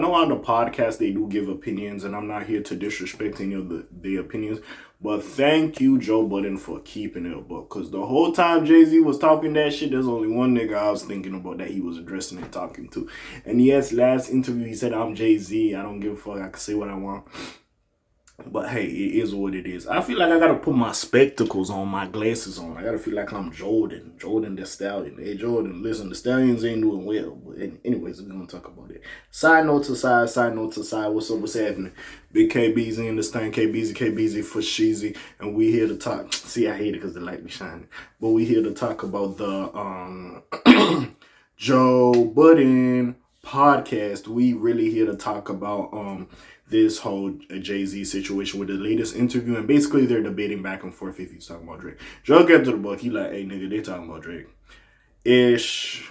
know on the podcast they do give opinions, and I'm not here to disrespect any of the opinions, but thank you, Joe Budden, for keeping it a book. Because the whole time Jay-Z was talking that shit, there's only one nigga I was thinking about that he was addressing and talking to. And yes, last interview he said, I'm Jay-Z, I don't give a fuck, I can say what I want. But hey, it is what it is. I feel like I gotta put my spectacles on, my glasses on. I gotta feel like I'm Jordan the Stallion. Hey, Jordan, listen, the Stallions ain't doing well. But anyways, we're gonna talk about it. Side note to side. What's up, what's happening? Big KBZ in this thing. KBZ for Sheezy. And we here to talk. See, I hate it because the light be shining. But we here to talk about the Joe Budden podcast. We really here to talk about this whole Jay-Z situation with the latest interview, and basically they're debating back and forth if he's talking about Drake. Joe get to the book, he like, hey nigga, they talking about Drake. Ish,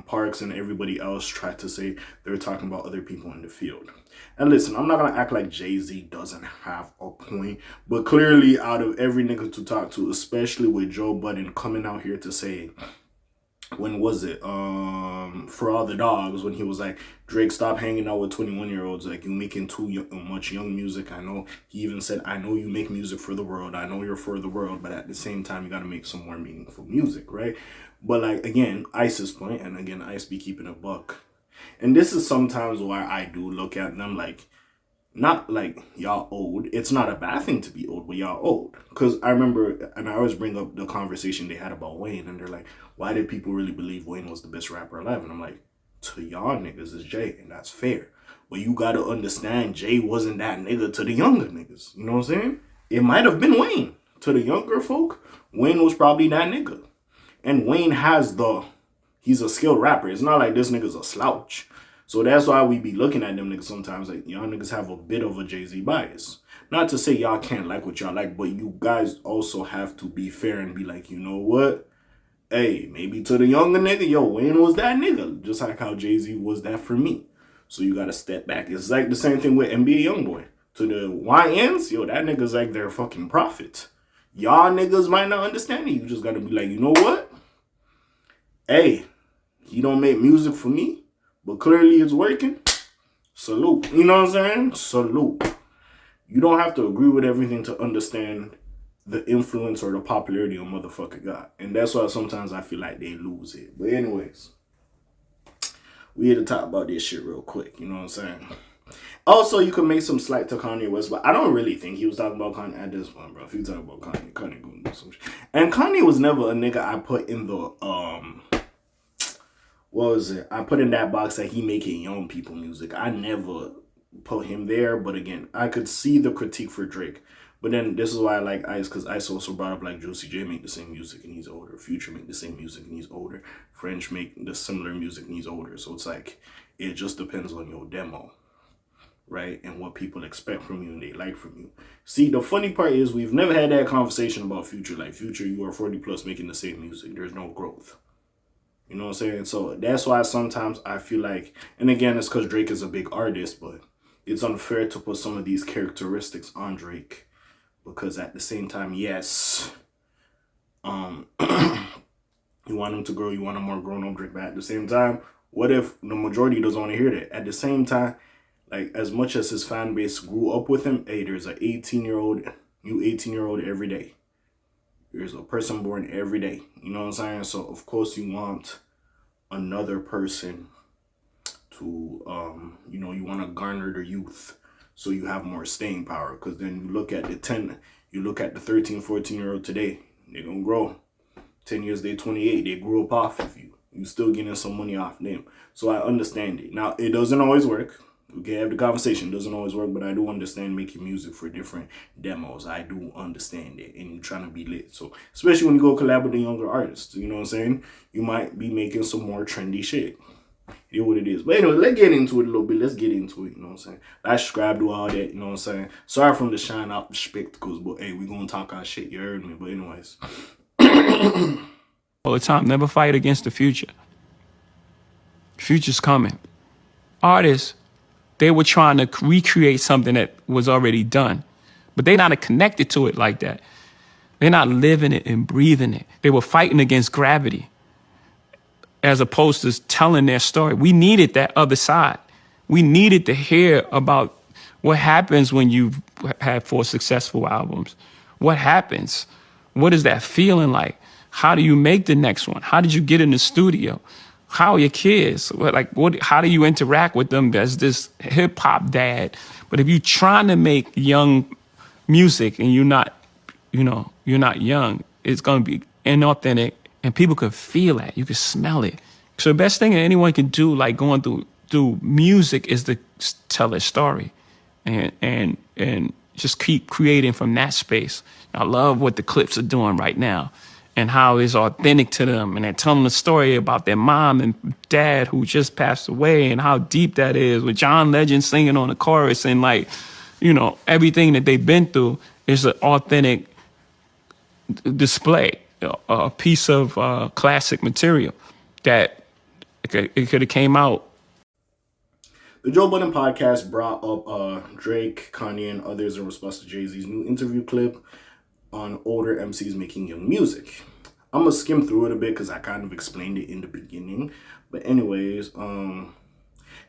Parks and everybody else tried to say they're talking about other people in the field. And listen, I'm not gonna act like Jay-Z doesn't have a point, but clearly out of every nigga to talk to, especially with Joe Budden coming out here to say, when was it? For All the Dogs, when he was like, Drake, stop hanging out with 21-year-olds. Like, you making too much young music. I know. He even said, I know you make music for the world. I know you're for the world. But at the same time, you got to make some more meaningful music, right? But like, again, Ice's point, and again, Ice be keeping a buck. And this is sometimes why I do look at them like, not like y'all old. It's not a bad thing to be old, but y'all old. Because I remember, and I always bring up the conversation they had about Wayne, and they're like, why did people really believe Wayne was the best rapper alive? And I'm like, to y'all niggas is Jay, and that's fair. But you gotta understand, Jay wasn't that nigga to the younger niggas. You know what I'm saying? It might have been Wayne. To the younger folk, Wayne was probably that nigga. And Wayne he's a skilled rapper. It's not like this nigga's a slouch. So that's why we be looking at them niggas sometimes like, y'all niggas have a bit of a Jay-Z bias. Not to say y'all can't like what y'all like, but you guys also have to be fair and be like, you know what? Hey, maybe to the younger nigga, yo, Wayne was that nigga. Just like how Jay-Z was that for me. So you gotta step back. It's like the same thing with NBA Youngboy. To the YNs, yo, that nigga's like their fucking prophet. Y'all niggas might not understand it. You just gotta be like, you know what? Hey, he don't make music for me, but clearly it's working. Salute. You know what I'm saying? Salute. You don't have to agree with everything to understand the influence or the popularity a motherfucker got. And that's why sometimes I feel like they lose it. But anyways, we here to talk about this shit real quick. You know what I'm saying? Also, you can make some slight to Kanye West, but I don't really think he was talking about Kanye at this point, bro. If you talk about Kanye gonna do some shit. And Kanye was never a nigga I put in the what was it? I put in that box that he making young people music. I never put him there, but again, I could see the critique for Drake. But then this is why I like Ice, because Ice also brought up like Juicy J make the same music and he's older. Future make the same music and he's older. French make the similar music and he's older. So it's like, it just depends on your demo, right? And what people expect from you and they like from you. See, the funny part is we've never had that conversation about Future. Like, Future, you are 40 plus making the same music. There's no growth. You know what I'm saying? So that's why sometimes I feel like, and again, it's because Drake is a big artist, but it's unfair to put some of these characteristics on Drake. Because at the same time, yes, you want him to grow, you want a more grown-up Drake, but at the same time, what if the majority doesn't want to hear that? At the same time, like, as much as his fan base grew up with him, hey, there's an 18-year-old, new 18-year-old every day. There's a person born every day. You know what I'm saying? So, of course, you want another person to, you know, you want to garner the youth. So you have more staying power. Because then you look at the 13, 14-year-old today. They're going to grow. 10 years, they're 28. They grew up off of you. You still getting some money off them. So I understand it. Now, it doesn't always work. We can have the conversation. It doesn't always work. But I do understand making music for different demos. I do understand it. And you're trying to be lit. So especially when you go collab with the younger artists. You know what I'm saying? You might be making some more trendy shit. It is what it is. But anyway, let's get into it a little bit. Let's get into it, you know what I'm saying? Like, subscribe, do all that, you know what I'm saying? Sorry from the shine out the spectacles, but hey, we gonna talk our shit, you heard me. But anyways. All the time, never fight against the future. Future's coming. Artists, they were trying to recreate something that was already done, but they're not connected to it like that. They're not living it and breathing it. They were fighting against gravity, as opposed to telling their story. We needed that other side. We needed to hear about what happens when you have 4 successful albums. What happens? What is that feeling like? How do you make the next one? How did you get in the studio? How are your kids? How do you interact with them as this hip hop dad? But if you're trying to make young music and you're not young, it's going to be inauthentic, and people can feel that. You can smell it. So the best thing that anyone can do, like going through music, is to tell their story, and just keep creating from that space. I love what the Clips are doing right now, and how it's authentic to them, and they're telling the story about their mom and dad who just passed away, and how deep that is, with John Legend singing on the chorus, and everything that they've been through is an authentic display, a piece of classic material that it could have came out. The Joe Budden podcast brought up Drake, Kanye, and others in response to Jay-Z's new interview clip on older MCs making young music. I'm going to skim through it a bit because I kind of explained it in the beginning. But anyways,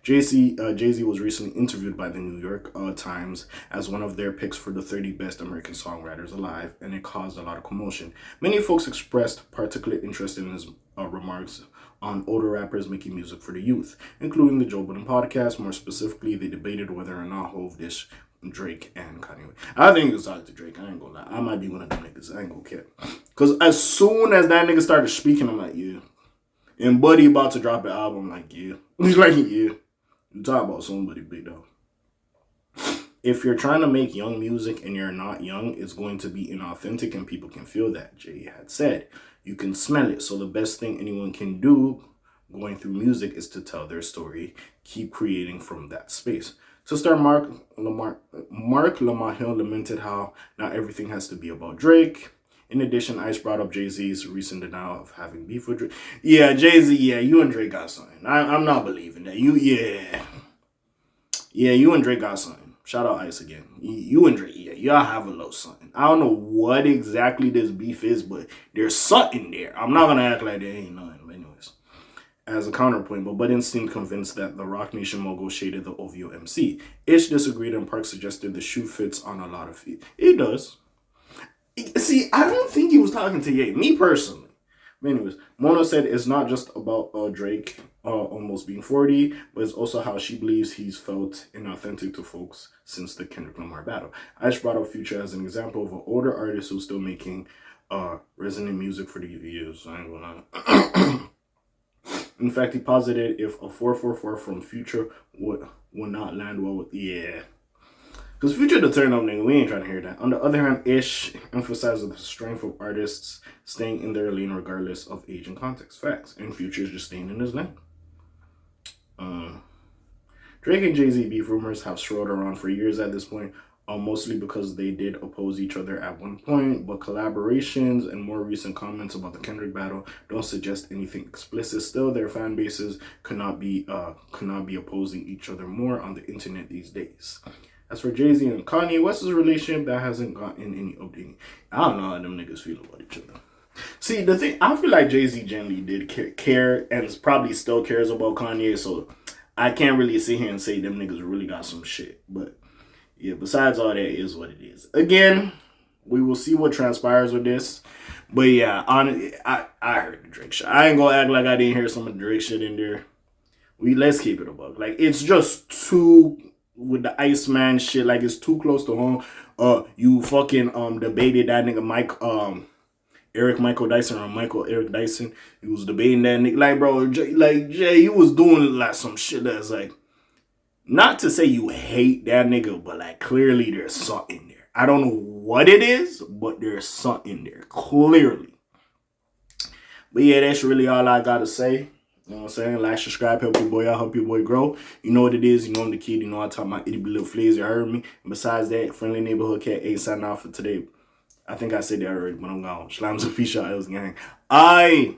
Jay-Z was recently interviewed by the New York Times as one of their picks for the 30 best American songwriters alive, and it caused a lot of commotion. Many folks expressed particular interest in his remarks on older rappers making music for the youth, including the Joe Budden podcast. More specifically, they debated whether or not Hov dissed Drake and Kanye. I think it was talking to Drake. I ain't gonna lie. I might be one of them niggas. I ain't gonna care. Because as soon as that nigga started speaking, I'm like, yeah. And Buddy about to drop an album, I'm like, yeah. He's like, yeah. You talk about somebody big though. If you're trying to make young music and you're not young, it's going to be inauthentic and people can feel that, Jay had said. You can smell it. So the best thing anyone can do going through music is to tell their story. Keep creating from that space. To start, Mark LaMahill lamented how not everything has to be about Drake. In addition, Ice brought up Jay-Z's recent denial of having beef with Drake. Yeah, Jay-Z, yeah, you and Drake got something. I'm not believing that. Yeah, you and Drake got something. Shout out Ice again. You and Drake, yeah, y'all have a little something. I don't know what exactly this beef is, but there's something there. I'm not going to act like there ain't nothing. But anyways, as a counterpoint, but Budden seemed convinced that the Rock Nation mogul shaded the OVO MC. Ish disagreed, and Park suggested the shoe fits on a lot of feet. It does. See, I don't think he was talking to Ye. Me personally. But anyways, Mona said it's not just about Drake almost being 40, but it's also how she believes he's felt inauthentic to folks since the Kendrick Lamar battle. Ice brought up Future as an example of an older artist who's still making resonant music for the years. I ain't gonna lie. In fact, he posited if a 444 from Future would not land well with... Yeah. Because Future the turn up nigga, we ain't trying to hear that. On the other hand, Ish emphasizes the strength of artists staying in their lane regardless of age and context. Facts. And Future's just staying in his lane. Drake and Jay-Z beef rumors have swirled around for years at this point, mostly because they did oppose each other at one point, but collaborations and more recent comments about the Kendrick battle don't suggest anything explicit. Still, their fan bases cannot be opposing each other more on the internet these days. As for Jay-Z and Kanye West's relationship, that hasn't gotten any updating. I don't know how them niggas feel about each other. See, the thing, I feel like Jay-Z generally did care and probably still cares about Kanye, so I can't really sit here and say them niggas really got some shit. But yeah, besides all that, is what it is. Again, we will see what transpires with this. But yeah, I heard the Drake shit. I ain't gonna act like I didn't hear some of the Drake shit in there. Let's keep it a buck. Like, it's just too... with the Iceman shit, like, it's too close to home. You fucking debated that nigga Eric Michael Dyson or Michael Eric Dyson. He was debating that nigga. Like, bro, Jay, you was doing like some shit that's like, not to say you hate that nigga, but like clearly there's something there. I don't know what it is, but there's something there, clearly. But yeah, that's really all I gotta say. You know what I'm saying? Like, subscribe, help your boy out, help your boy grow. You know what it is. You know I'm the kid. You know I talk about itty bitty little flays. You heard me. And besides that, friendly neighborhood cat 8 signing off for today. I think I said that already, but I'm gone. Shlams and peace out, else gang. Aye.